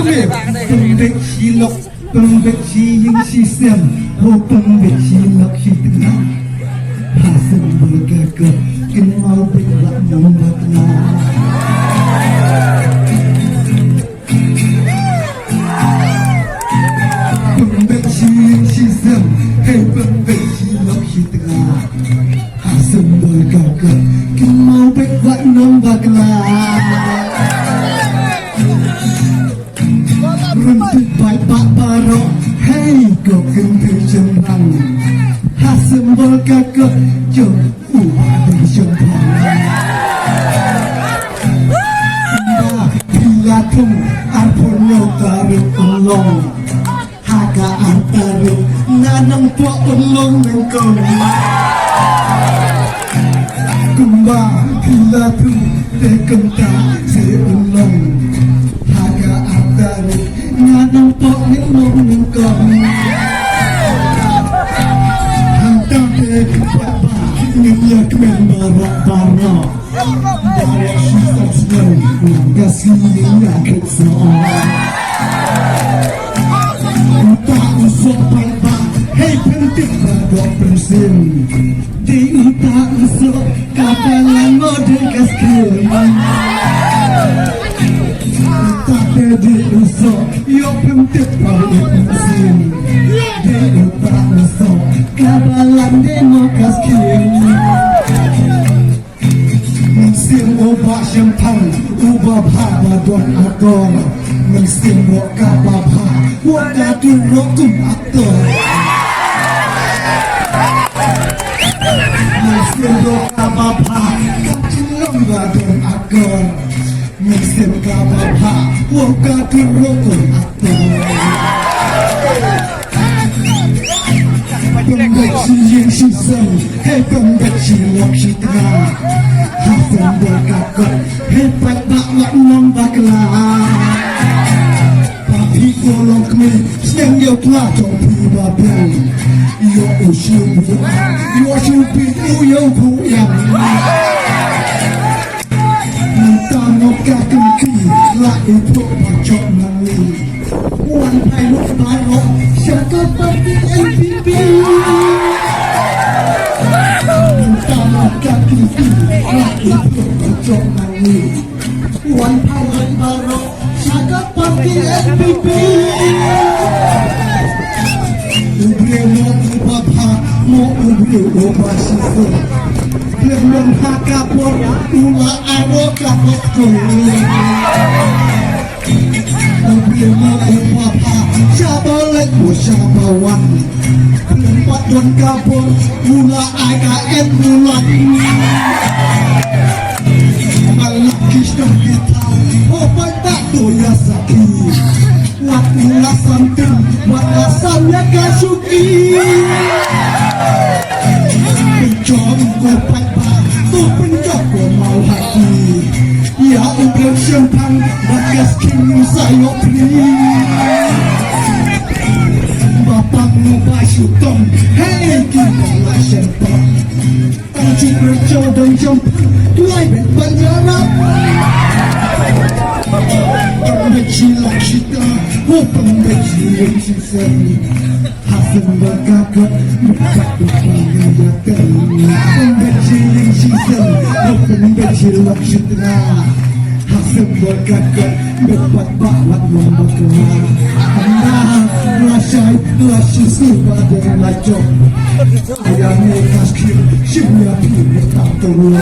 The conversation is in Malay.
pembek silok, pembek siing sistem, pembek silok si tengah. Hasil bergagak, kena mau berat nombor tengah. Pembek siing sistem, pembek silok si tengah. Hasil bergagak, kena mau berat nombor tengah. Runtuh baik pak barok, hei kau kembali jembang. Hasembol kakak jom uang jembang. Bila tung arpono tarik ulong, haga antaruk nanang tua ulong mengkong. Kumba bila tung tekenta seulong, haga antaruk nanang tua ulong mengkong. Niya kemen barak barak, barak susah senang, kasih niya kesal. Tak usah payah, hei penting barak bersin. Di tak usah kapalan mode kasih. Tak ada usah, yo penting barak bersin. Di tak usah kapalan demo kasih. Mesin ubah sempang, ubah bapa don akor. Mesin boka bapa, boka turun tum aktor. Mesin boka bapa, kacil lomba don akor. Mesin boka bapa, boka turun tum aktor. Pembek siing sistem, hei pembek silok si tengah. Hasan berkakak, hebat baklak nombak lah. Papi kolong kami, senang dia telah topi babel. Yo usul buang, yo supi yo buyang. Mentah nokah kengki, lah itu pacok nali. Wan pilot barok, syaka pati MPP. Mentah nokah kengki, lah itu pacok nali. Wan pilot barok, syaka pati MPP. Ubre mo ubabha, mo ubre ubasisi. Belum hakapor, ula aro kapok kulit. Ubrema ubabha, syabalek mo syabawan. Lempat don kapor, ula AKN bulan. Malakis dan kita, obat tak doya sakit. Waktu lasantin, wakasannya kasuki. Pencom kopat bang, tu pencom ko mau hati. Ya ubrem sempang, bagas kini saya beri. Bapak ngubah syutong, hei kita lah sempang. Anjing berjodoh jempang, tuai bet banjara. Pembek silok kita, pembek siing sistem. Hasil berkakak, bukat berkakak. Pembek siing sistem, pembek silok kita. Hasil berkakak, dapat baklak nombor kelah. Anda rasai, rasa sudah dengan lacok. Ayah ni kasih, siapa pilih tak turun.